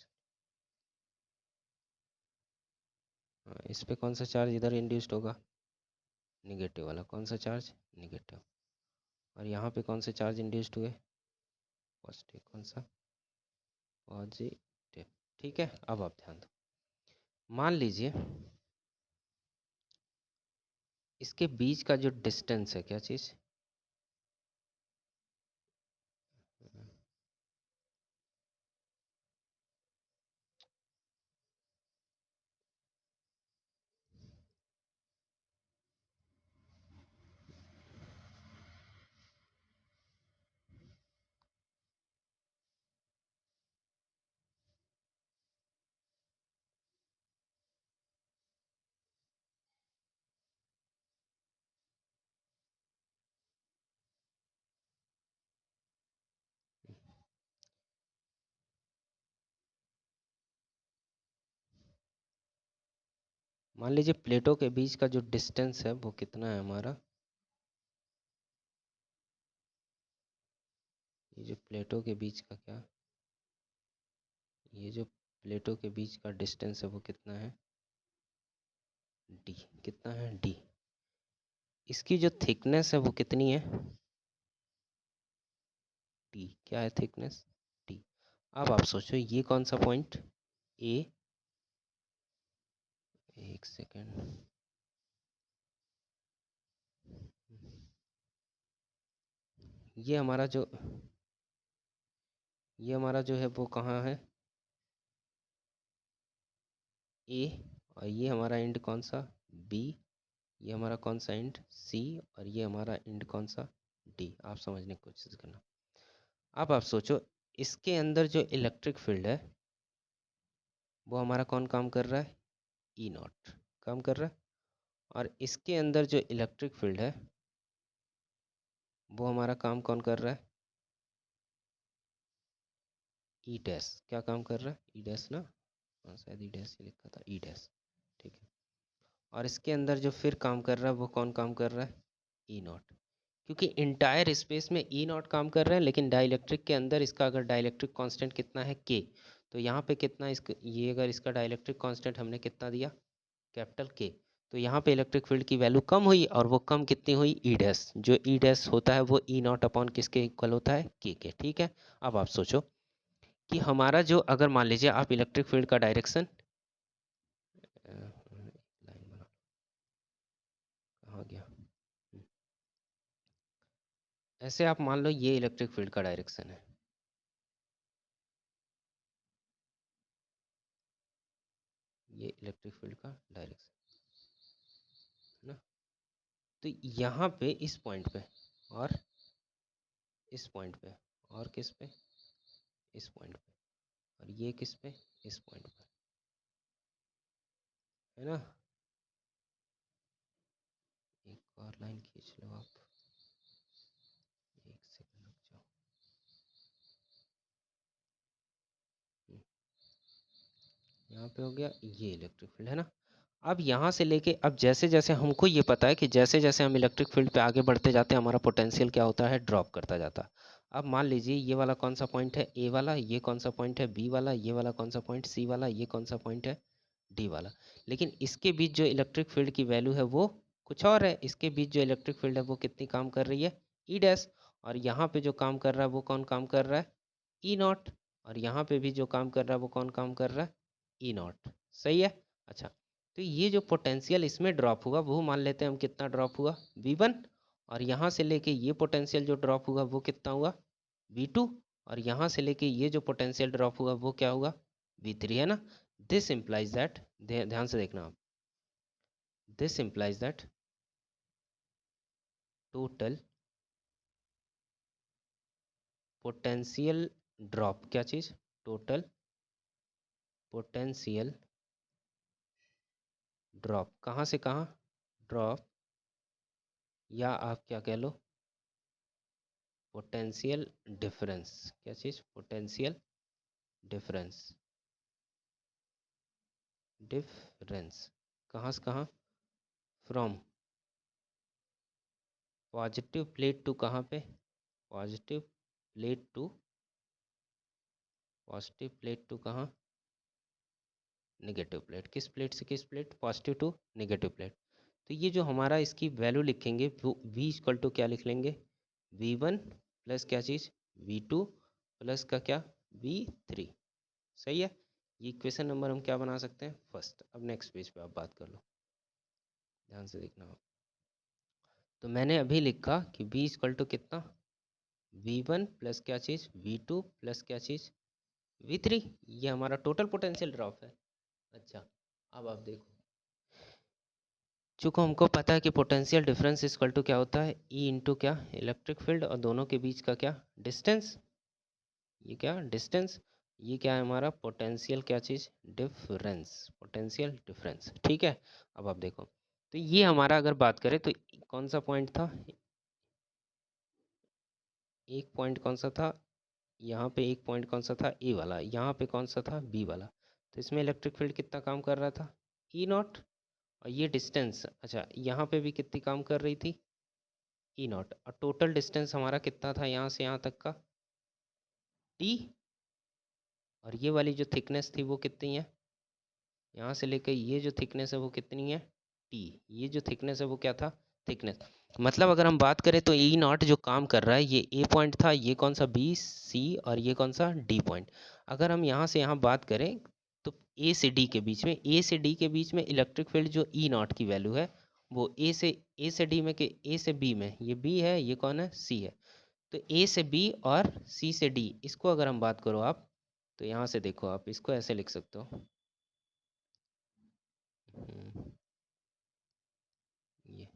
हाँ, इस पे कौन सा चार्ज इधर इंड्यूस्ड होगा, निगेटिव वाला, कौन सा चार्ज, निगेटिव। और यहाँ पे कौन से चार्ज इंड्यूस्ड हुए, पॉजिटिव, कौन सा, पॉजिटिव। ठीक है, अब आप ध्यान दो, मान लीजिए इसके बीच का जो डिस्टेंस है, क्या चीज़, मान लीजिए प्लेटों के बीच का जो डिस्टेंस है वो कितना है हमारा, ये जो प्लेटों के बीच का क्या, ये जो प्लेटों के बीच का डिस्टेंस है वो कितना है, डी, कितना है, डी। इसकी जो थिकनेस है वो कितनी है, टी, क्या है थिकनेस, टी। अब आप सोचो ये कौन सा पॉइंट, ए, एक सेकेंड, ये हमारा जो, ये हमारा जो है वो कहाँ है, ए, और ये हमारा एंड कौन सा, बी, ये हमारा कौन सा एंड, सी, और ये हमारा एंड कौन सा, डी। आप समझने की कोशिश करना। अब आप सोचो इसके अंदर जो इलेक्ट्रिक फील्ड है वो हमारा कौन काम कर रहा है, ई नॉट काम कर रहा है, और इसके अंदर जो इलेक्ट्रिक फील्ड है वो हमारा काम कौन कर रहा है, ई डैश, क्या काम कर रहा है, ई डैश ना, हाँ शायद ई डैश ही लिखा था, ई डैश, ठीक है। और इसके अंदर जो फिर काम कर रहा है वो कौन काम कर रहा है, ई नॉट, क्योंकि इंटायर स्पेस में ई नॉट काम कर रहा है, लेकिन डाइलेक्ट्रिक के अंदर इसका अगर डाइलेक्ट्रिक कांस्टेंट कितना है, के, तो यहाँ पे कितना, इसका ये अगर इसका डाइलेक्ट्रिक कांस्टेंट हमने कितना दिया, कैपिटल के, तो यहाँ पे इलेक्ट्रिक फील्ड की वैल्यू कम हुई, और वो कम कितनी हुई, ई डैश, जो ई डैश होता है वो ई नॉट अपॉन किसके इक्वल होता है, के, ठीक है। अब आप सोचो कि हमारा जो, अगर मान लीजिए आप इलेक्ट्रिक फील्ड का डायरेक्शन, लाइन बना, कहाँ गया, ऐसे आप मान लो ये इलेक्ट्रिक फील्ड का डायरेक्शन है, ये इलेक्ट्रिक फील्ड का डायरेक्शन है ना। तो यहाँ पे इस पॉइंट पे, और इस पॉइंट पे, और किस पे, इस पॉइंट पे, और ये किस पे, इस पॉइंट पे, है ना। एक और लाइन खींच लो आप, एक सेकंड रुक जाओ, यहाँ पे हो गया ये इलेक्ट्रिक फील्ड, है ना। अब यहाँ से लेके, अब जैसे जैसे हमको ये पता है कि जैसे जैसे हम इलेक्ट्रिक फील्ड पे आगे बढ़ते जाते हैं हमारा पोटेंशियल क्या होता है, ड्रॉप करता जाता है। अब मान लीजिए ये वाला कौन सा पॉइंट है, ए वाला, ये कौन सा पॉइंट है, बी वाला, ये वाला कौन सा पॉइंट, सी वाला, ये कौन सा पॉइंट है, डी वाला। लेकिन इसके बीच जो इलेक्ट्रिक फील्ड की वैल्यू है वो कुछ और है। इसके बीच जो इलेक्ट्रिक फील्ड है वो कितनी काम कर रही है, ई डैश। और यहाँ पे जो काम कर रहा है वो कौन काम कर रहा है, ई नॉट। और यहाँ पे भी जो काम कर रहा है वो कौन काम कर रहा है, ई नॉट। सही है। अच्छा, तो ये जो पोटेंशियल इसमें ड्रॉप हुआ वो मान लेते हैं हम कितना ड्रॉप हुआ, V1। और यहाँ से लेके ये पोटेंशियल जो ड्रॉप हुआ वो कितना हुआ, V2। और यहाँ से लेके ये जो पोटेंशियल ड्रॉप हुआ वो क्या हुआ, V3, है ना। दिस इम्प्लाइज दैट, ध्यान से देखना आप, this implies that total potential drop, क्या चीज़, टोटल पोटेंशियल ड्रॉप, कहाँ से कहाँ, ड्रॉप, या आप क्या कह लो, पोटेंशियल डिफरेंस। क्या चीज़, पोटेंशियल डिफरेंस, डिफरेंस कहाँ से कहाँ, फ्रॉम पॉजिटिव प्लेट टू कहाँ पे, positive plate to, positive plate to कहाँ, नेगेटिव प्लेट। किस प्लेट से किस plate, positive to negative plate. तो ये जो हमारा इसकी वैल्यू लिखेंगे वो V इक्वल टू क्या लिख लेंगे, V1 प्लस क्या चीज़, V2 प्लस का क्या, V3। सही है। ये इक्वेशन नंबर हम क्या बना सकते हैं, फर्स्ट। अब नेक्स्ट पेज पे आप बात कर लो, ध्यान से देखना आप। तो मैंने अभी लिखा कि V इक्वल टू कितना, V1 प्लस क्या चीज़, V2 प्लस क्या चीज़, V3। ये हमारा टोटल पोटेंशियल ड्रॉप है। अच्छा, अब आप देखो, चूँकि हमको पता है कि पोटेंशियल डिफरेंस इक्वल टू क्या होता है, ई इंटू क्या, इलेक्ट्रिक फील्ड, और दोनों के बीच का क्या, डिस्टेंस। ये क्या, डिस्टेंस। ये क्या है हमारा, पोटेंशियल क्या चीज़, डिफरेंस, पोटेंशियल डिफरेंस। ठीक है। अब आप देखो, तो ये हमारा अगर बात करें तो कौन सा पॉइंट था, एक पॉइंट कौन सा था, यहाँ पे एक पॉइंट कौन सा था, ए वाला। यहाँ पे कौन सा था, बी वाला। तो इसमें इलेक्ट्रिक फील्ड कितना काम कर रहा था, ई नॉट। और ये डिस्टेंस, अच्छा, यहाँ पे भी कितनी काम कर रही थी, ई नॉट। और टोटल डिस्टेंस हमारा कितना था यहाँ से यहाँ तक का, टी। और ये वाली जो थिकनेस थी वो कितनी है, यहाँ से लेकर ये जो थिकनेस है वो कितनी है, टी। ये जो थिकनेस है वो क्या था, थिकनेस। मतलब अगर हम बात करें तो ई नॉट जो काम कर रहा है, ये ए पॉइंट था, ये कौन सा, बी सी, और ये कौन सा, डी पॉइंट। अगर हम यहाँ से यहाँ बात करें तो ए से डी के बीच में, ए से डी के बीच में इलेक्ट्रिक फील्ड जो ई नॉट की वैल्यू है वो ए से डी में, के ए से बी में, ये बी है, ये कौन है, सी है। तो ए से बी और सी से डी, इसको अगर हम बात करो आप, तो यहाँ से देखो आप इसको ऐसे लिख सकते हो, ये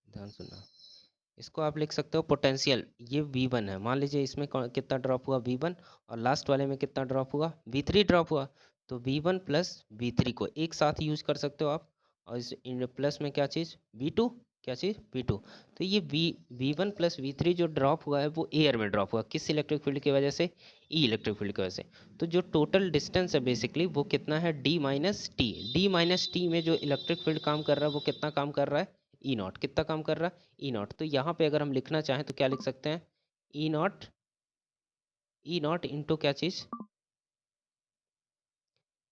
ध्यान सुनना, इसको आप लिख सकते हो पोटेंशियल। ये V1 है, मान लीजिए इसमें कितना ड्रॉप हुआ, V1। और लास्ट वाले में कितना ड्रॉप हुआ, V3 ड्रॉप हुआ। तो V1 प्लस V3 को एक साथ यूज कर सकते हो आप। और इस प्लस में क्या चीज़, V2, क्या चीज़, V2। तो ये V1 प्लस V3 जो ड्रॉप हुआ है वो एयर में ड्रॉप हुआ, किस इलेक्ट्रिक फील्ड की वजह से, ई इलेक्ट्रिक फील्ड की वजह से। तो जो टोटल डिस्टेंस है बेसिकली वो कितना है, D minus T. D minus T में जो इलेक्ट्रिक फील्ड काम कर रहा है वो कितना काम कर रहा है, ई नॉट। कितना काम कर रहा है, ई नॉट। तो यहाँ पे अगर हम लिखना चाहें तो क्या लिख सकते हैं, ई नॉट, ई नॉट इंटू क्या चीज़,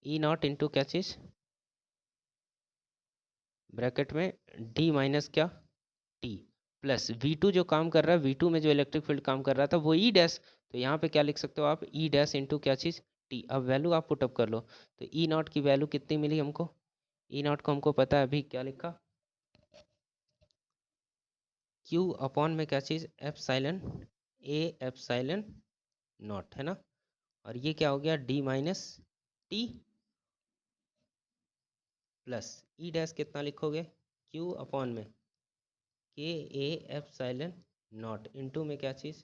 ई नॉट इंटू क्या चीज़, ब्रैकेट में डी माइनस क्या, टी, प्लस V2 जो काम कर रहा है, V2 में जो इलेक्ट्रिक फील्ड काम कर रहा था वो ई डैश। तो यहाँ पे क्या लिख सकते हो आप, ई डैश इंटू क्या चीज़, टी। अब वैल्यू आप पुटअप कर लो, तो ई नॉट की वैल्यू कितनी मिली हमको, ई नॉट को हमको पता है अभी, क्या लिखा, क्यू अपॉन में क्या चीज़, एप्सिलॉन ए एप्सिलॉन नॉट, है ना। और ये क्या हो गया, डी माइनस टी, प्लस ई डैश कितना लिखोगे, क्यू अपॉन में के ए एप्सिलॉन नॉट इंटू में क्या चीज़,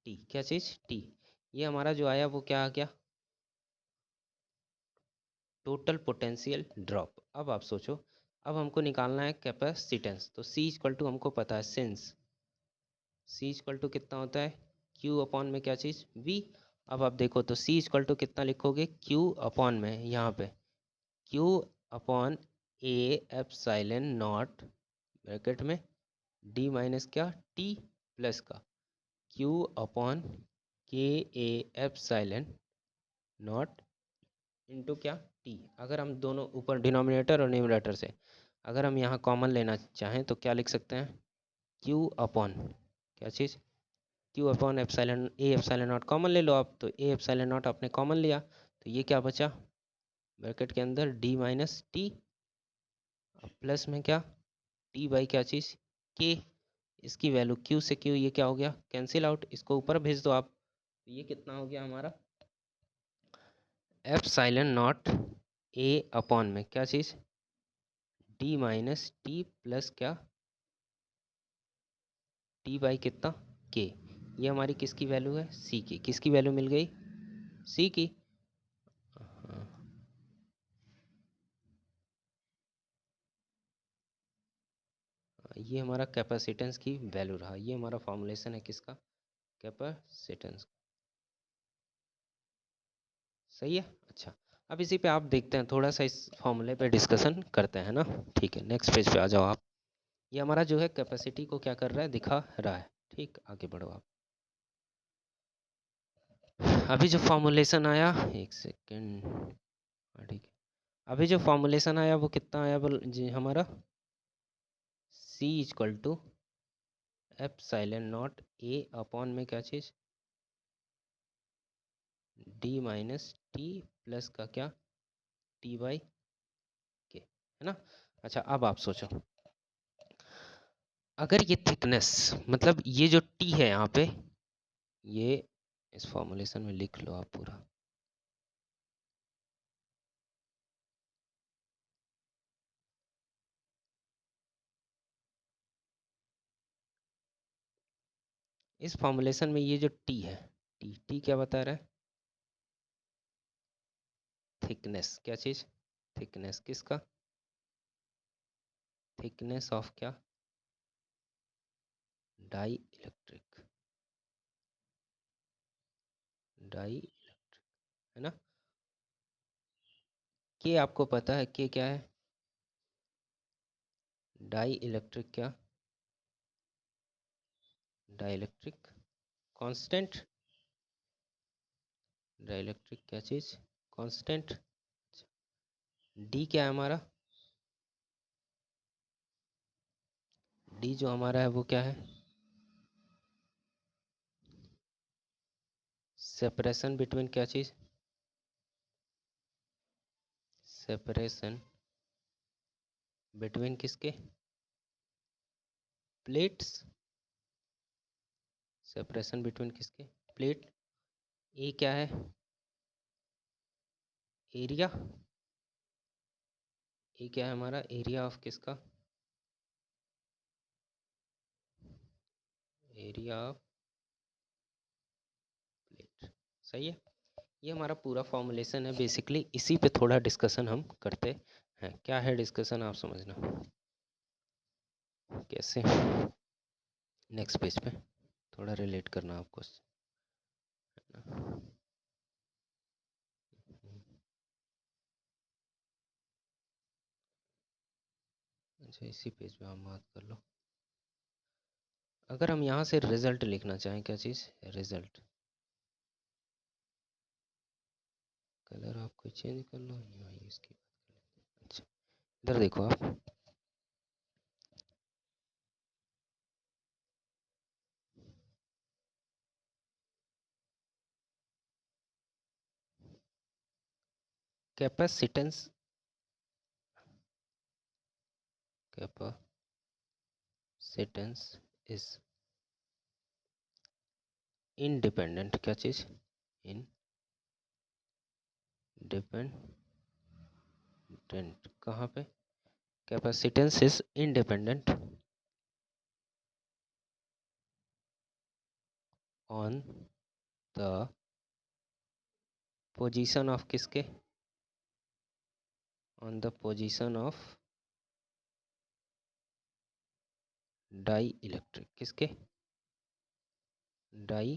टी। क्या चीज़, टी। ये हमारा जो आया वो क्या आ गया, टोटल पोटेंशियल ड्रॉप। अब आप सोचो, अब हमको निकालना है कैपेसिटेंस। तो सी इक्वल टू हमको पता है, सिंस सी इक्वल टू कितना होता है, क्यू अपॉन में क्या चीज़, वी। अब आप देखो तो सी इक्वल टू कितना लिखोगे, क्यू अपॉन में यहाँ पे Q upon A epsilon not bracket में डी माइनस क्या, टी, प्लस का क्यू अपॉन के ए एप्सिलॉन नॉट इनटू क्या टी। अगर हम दोनों ऊपर डिनोमिनेटर और न्यूमरेटर से अगर हम यहाँ कॉमन लेना चाहें तो क्या लिख सकते हैं, क्यू अपॉन क्या चीज़, Q upon epsilon A epsilon naught common ले लो आप, तो ए एप्सिलॉन नॉट आपने कॉमन लिया तो ये क्या बचा ब्रैकेट के अंदर डी माइनस टी प्लस में क्या टी बाई क्या चीज़ के, इसकी वैल्यू क्यू से क्यू ये क्या हो गया कैंसिल आउट, इसको ऊपर भेज दो आप, तो ये कितना हो गया हमारा एप्सिलॉन नॉट ए अपॉन में क्या चीज़ डी माइनस टी प्लस क्या टी बाई कितना के, ये हमारी किसकी वैल्यू है सी की, किसकी वैल्यू मिल गई सी की। हाँ, ये हमारा कैपेसिटेंस की वैल्यू रहा, ये हमारा फॉर्मूलेशन है किसका कैपेसिटेंस, सही है। अच्छा अब इसी पे आप देखते हैं थोड़ा सा इस फॉर्मूले पे डिस्कशन करते हैं ना, ठीक है नेक्स्ट पेज पे आ जाओ आप। ये हमारा जो है कैपेसिटी को क्या कर रहा है दिखा रहा है, ठीक आगे बढ़ो आप। अभी जो फॉर्मूलेशन आया एक सेकेंड, ठीक है अभी जो फॉर्मूलेशन आया वो कितना आया बोल जी हमारा C equal to epsilon naught A upon में क्या चीज़ डी माइनस टी प्लस का क्या टी बाई के, है ना। अच्छा अब आप सोचो अगर ये थिकनेस मतलब ये जो टी है यहाँ पे, ये इस फॉर्मूलेशन में लिख लो आप पूरा, इस फॉर्मूलेशन में ये जो टी है टी टी क्या बता रहा है थिकनेस, क्या चीज़ थिकनेस किसका थिकनेस ऑफ क्या डाई इलेक्ट्रिक, डाई इलेक्ट्रिक है ना। के आपको पता है के क्या है डाई इलेक्ट्रिक क्या dielectric constant, dielectric क्या चीज़ कांस्टेंट। डी क्या है हमारा डी जो हमारा है वो क्या है सेपरेशन बिटवीन क्या चीज़ सेपरेशन बिटवीन किसके प्लेट्स, सेपरेशन बिटवीन किसके प्लेट। ए क्या है एरिया, ए क्या है हमारा एरिया ऑफ किसका एरिया ऑफ प्लेट, सही है। ये हमारा पूरा फॉर्मूलेशन है बेसिकली, इसी पे थोड़ा डिस्कशन हम करते हैं, क्या है डिस्कशन आप समझना कैसे, नेक्स्ट पेज पे थोड़ा रिलेट करना आपको, है ना। अच्छा इसी पेज पे हम बात कर लो, अगर हम यहाँ से रिजल्ट लिखना चाहें क्या चीज़ रिजल्ट, कलर आप कोई चेंज कर लो या इसकी बात कर लेते हैं। अच्छा इधर देखो आप कैपेसिटेंस कैपेसिटेंस इज इंडिपेंडेंट क्या चीज़ इंडिपेंडेंट कहाँ पे capacitance is independent on the position of किसके on the position of dielectric किसके डाई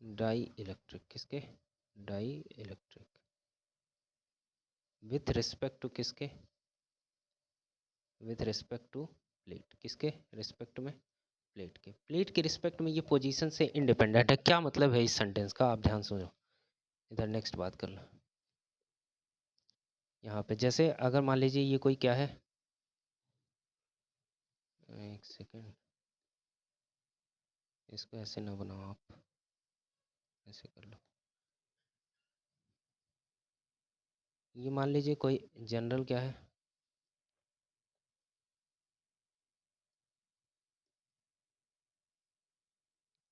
डाई इलेक्ट्रिक किसके dielectric with respect to किसके विथ रिस्पेक्ट टू प्लेट, किसके रिस्पेक्ट में? Plate के। प्लेट के रिस्पेक्ट में ये पोजीशन से इंडिपेंडेंट है। क्या मतलब है इस सेंटेंस का, आप ध्यान सुनो। इधर नेक्स्ट बात कर लो। यहाँ पे जैसे अगर मान लीजिए ये कोई क्या है, एक सेकेंड, इसको ऐसे ना बनाओ आप, ऐसे कर लो। ये मान लीजिए कोई जनरल क्या है,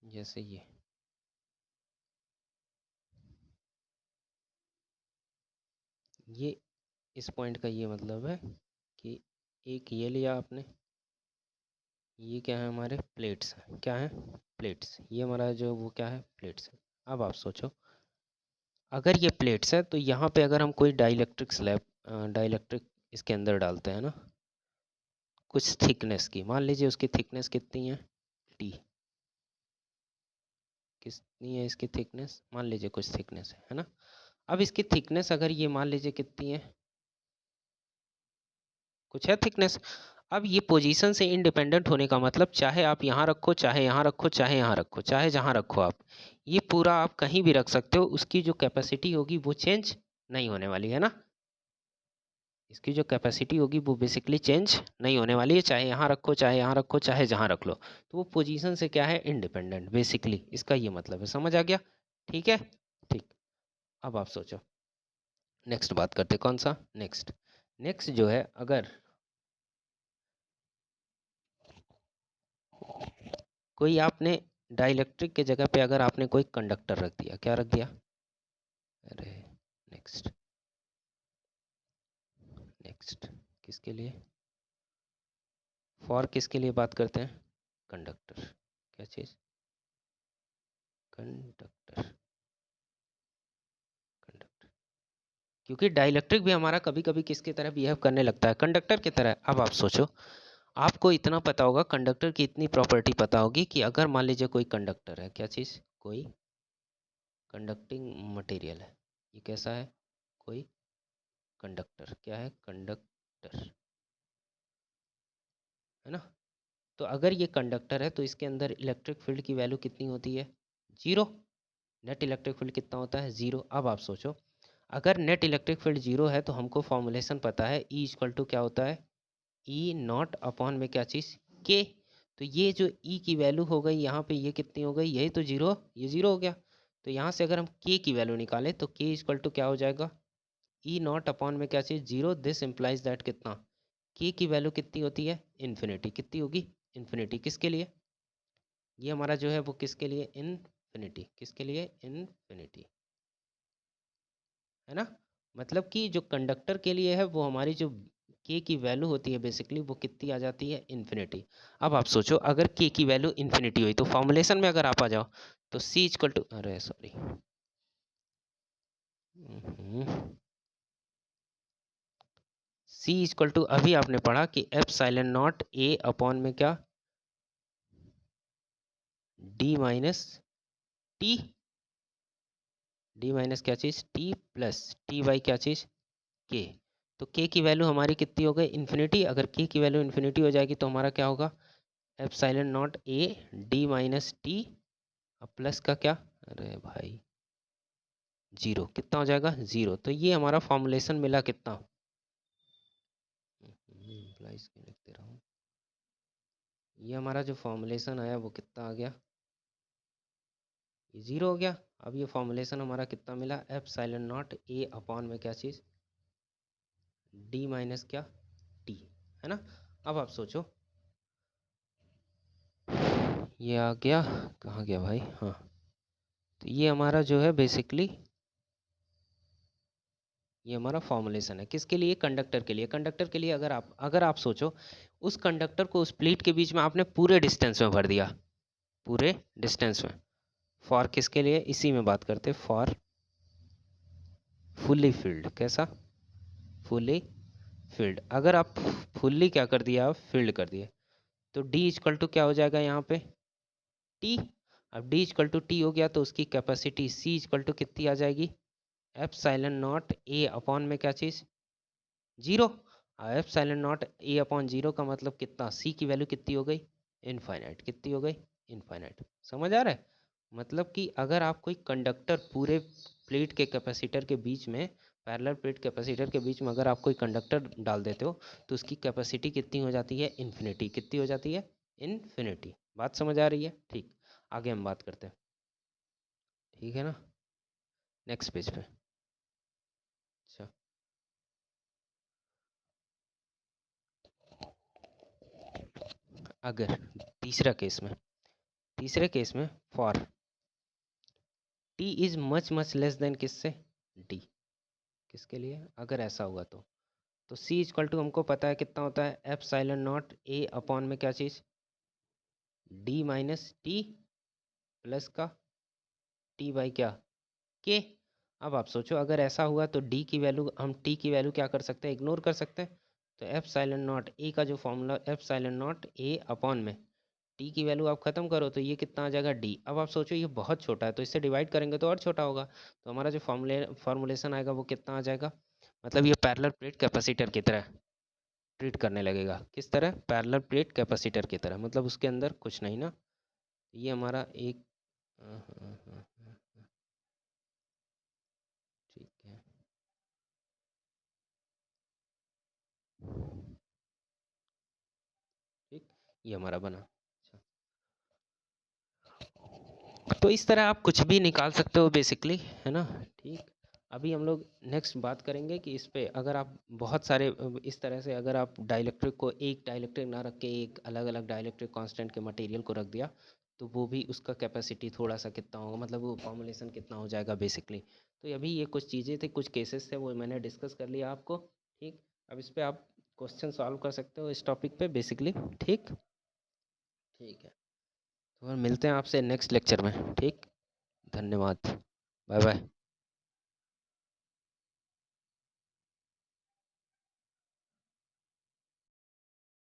जैसे ये इस पॉइंट का ये मतलब है कि एक ये लिया आपने, ये क्या है हमारे प्लेट्स हैं, क्या है प्लेट्स, ये हमारा जो वो क्या है प्लेट्स है। अब आप सोचो अगर ये प्लेट्स है तो यहाँ पे अगर हम कोई डाइलेक्ट्रिक स्लैब, डाइलेक्ट्रिक इसके अंदर डालते हैं ना, कुछ थिकनेस की, मान लीजिए उसकी थिकनेस कितनी है टी, कितनी है इसकी थिकनेस, मान लीजिए कुछ थिकनेस है ना। अब इसकी थिकनेस अगर ये मान लीजिए कितनी है, कुछ है थिकनेस। अब ये पोजीशन से इंडिपेंडेंट होने का मतलब चाहे आप यहाँ रखो, चाहे यहाँ रखो, चाहे यहाँ रखो, चाहे जहाँ रखो आप, ये पूरा आप कहीं भी रख सकते हो, उसकी जो कैपेसिटी होगी वो चेंज नहीं होने वाली है ना। इसकी जो कैपेसिटी होगी वो बेसिकली चेंज नहीं होने वाली है, चाहे यहाँ रखो, चाहे यहाँ रखो, चाहे जहाँ रख लो, तो वो पोजीशन से क्या है इंडिपेंडेंट, बेसिकली इसका ये मतलब है। समझ आ गया? ठीक है, ठीक। अब आप सोचो नेक्स्ट बात करते, कौन सा नेक्स्ट? नेक्स्ट जो है, अगर कोई आपने डाइलेक्ट्रिक के जगह पे अगर आपने कोई कंडक्टर रख दिया, क्या रख दिया? अरे नेक्स्ट, नेक्स्ट किसके लिए, फॉर किसके लिए बात करते हैं? कंडक्टर। क्या चीज़? Conductor, conductor. क्योंकि डाइलेक्ट्रिक भी हमारा कभी कभी किसकी तरह बिहेव करने लगता है, कंडक्टर की तरह। अब आप सोचो, आपको इतना पता होगा, कंडक्टर की इतनी प्रॉपर्टी पता होगी कि अगर मान लीजिए कोई कंडक्टर है, क्या चीज़, कोई कंडक्टिंग मटेरियल है, ये कैसा है, कोई कंडक्टर, क्या है कंडक्टर, है ना। तो अगर ये कंडक्टर है तो इसके अंदर इलेक्ट्रिक फील्ड की वैल्यू कितनी होती है? जीरो। नेट इलेक्ट्रिक फील्ड कितना होता है? जीरो। अब आप सोचो अगर नेट इलेक्ट्रिक फील्ड जीरो है तो हमको फॉर्मूलेशन पता है, ई इक्वल टू क्या होता है, ई नॉट अपॉन में क्या चीज़, के। तो ये जो ई की वैल्यू हो गई यहाँ पे, ये कितनी हो गई, यही तो जीरो, ये जीरो हो गया। तो यहाँ से अगर हम के की वैल्यू निकालें तो के इक्वल टू क्या हो जाएगा, ई नॉट अपॉन में क्या चीज़, जीरो। दिस इम्प्लाइज दैट कितना, के की वैल्यू कितनी होती है, इन्फिनिटी। कितनी होगी, इन्फिनिटी। किसके लिए, ये हमारा जो है वो किसके लिए, इन्फिनिटी। किसके लिए, इन्फिनिटी, है ना। मतलब कि जो कंडक्टर के लिए है वो हमारी जो के की वैल्यू होती है बेसिकली वो कितनी आ जाती है, इन्फिनिटी। अब आप सोचो अगर के की वैल्यू इन्फिनिटी हुई तो फॉर्मुलेशन में अगर आप आ जाओ तो सी इक्वल टू, अरे सॉरी, सी इक्वल टू, अभी आपने पढ़ा कि एफ साइलन नॉट ए अपॉन में क्या, D minus T, D minus क्या चीज़, टी प्लस टी बाई क्या चीज़, के। तो के की वैल्यू हमारी कितनी हो गई, इन्फिनिटी। अगर के की वैल्यू इन्फिनिटी हो जाएगी तो हमारा क्या होगा, epsilon naught A D minus T plus का क्या, अरे भाई जीरो। कितना हो जाएगा, जीरो। तो ये हमारा फॉर्मुलेशन मिला कितना, लिखते रहो, ये हमारा जो फॉर्मुलेशन आया वो कितना आ गया, ये जीरो हो गया। अब ये फॉर्मुलेशन हमारा कितना मिला, एप्सिलॉन नॉट ए अपॉन में क्या चीज़, डी माइनस क्या, टी, है ना। अब आप सोचो ये आ गया, कहाँ गया भाई, हाँ। तो ये हमारा जो है बेसिकली ये हमारा फॉर्मुलेशन है, किसके लिए, कंडक्टर के लिए। कंडक्टर के लिए अगर आप सोचो उस कंडक्टर को उस प्लेट के बीच में आपने पूरे डिस्टेंस में भर दिया, पूरे डिस्टेंस में। फॉर किसके लिए, इसी में बात करते, फॉर फुली फील्ड। कैसा, फुली फील्ड। अगर आप फुल्ली क्या कर दिया, आप फील्ड कर दिए, तो डी इक्वल टू क्या हो जाएगा यहाँ पे, टी। अब डी इक्वल टू टी हो गया तो उसकी कैपेसिटी सी इक्वल टू कितनी आ जाएगी, एप्सिलॉन नॉट ए अपॉन में क्या चीज़, zero. Epsilon naught A upon 0 का मतलब कितना, सी की वैल्यू कितनी हो गई, इनफाइनाइट। कितनी हो गई, इनफाइनाइट। समझ आ रहा है? मतलब कि अगर आप कोई कंडक्टर पूरे प्लेट के कैपेसिटर के बीच में, पैरेलल प्लेट कैपेसिटर के बीच में अगर आप कोई कंडक्टर डाल देते हो तो उसकी कैपेसिटी कितनी हो जाती है, इन्फिनिटी। कितनी हो जाती है, इन्फिनिटी। बात समझ आ रही है? ठीक, आगे हम बात करते हैं। ठीक है ना, नेक्स्ट पेज पे। अच्छा, अगर तीसरे केस में for T is much much less than किससे, डी। किसके लिए, अगर ऐसा हुआ तो सी इक्वल टू हमको पता है कितना होता है, एप्सिलॉन नॉट ए अपॉन में क्या चीज़, डी माइनस टी प्लस का टी बाई क्या, के। अब आप सोचो अगर ऐसा हुआ तो डी की वैल्यू, हम टी की वैल्यू क्या कर सकते हैं, इग्नोर कर सकते हैं। तो एप्सिलॉन नॉट ए का जो formula, epsilon naught A upon में टी की वैल्यू आप खत्म करो तो ये कितना आ जाएगा, डी। अब आप सोचो ये बहुत छोटा है तो इससे डिवाइड करेंगे तो और छोटा होगा, तो हमारा जो फॉर्मुलेशन आएगा वो कितना आ जाएगा, मतलब ये पैरेलल प्लेट कैपेसिटर की तरह ट्रीट करने लगेगा। किस तरह, पैरेलल प्लेट कैपेसिटर की तरह, मतलब उसके अंदर कुछ नहीं ना। ये हमारा एक हाँ, हाँ, हाँ, हाँ, हाँ, ठीक है। ठीक, ये हमारा बना। अच्छा, तो इस तरह आप कुछ भी निकाल सकते हो बेसिकली, है ना। ठीक, अभी हम लोग नेक्स्ट बात करेंगे कि इस पे अगर आप बहुत सारे इस तरह से अगर आप डाइलेक्ट्रिक को एक डाइलेक्ट्रिक ना रख के एक अलग अलग डाइलेक्ट्रिक कांस्टेंट के मटेरियल को रख दिया तो वो भी उसका कैपेसिटी थोड़ा सा कितना होगा, मतलब वो फॉर्मुलेशन कितना हो जाएगा बेसिकली। तो अभी ये कुछ चीज़ें थी, कुछ केसेस थे, वो मैंने डिस्कस कर लिया आपको। ठीक, अब इस पे आप क्वेश्चन सॉल्व कर सकते हो इस टॉपिक पे बेसिकली। ठीक, ठीक है, तो फिर मिलते हैं आपसे नेक्स्ट लेक्चर में। ठीक, धन्यवाद, बाय बाय।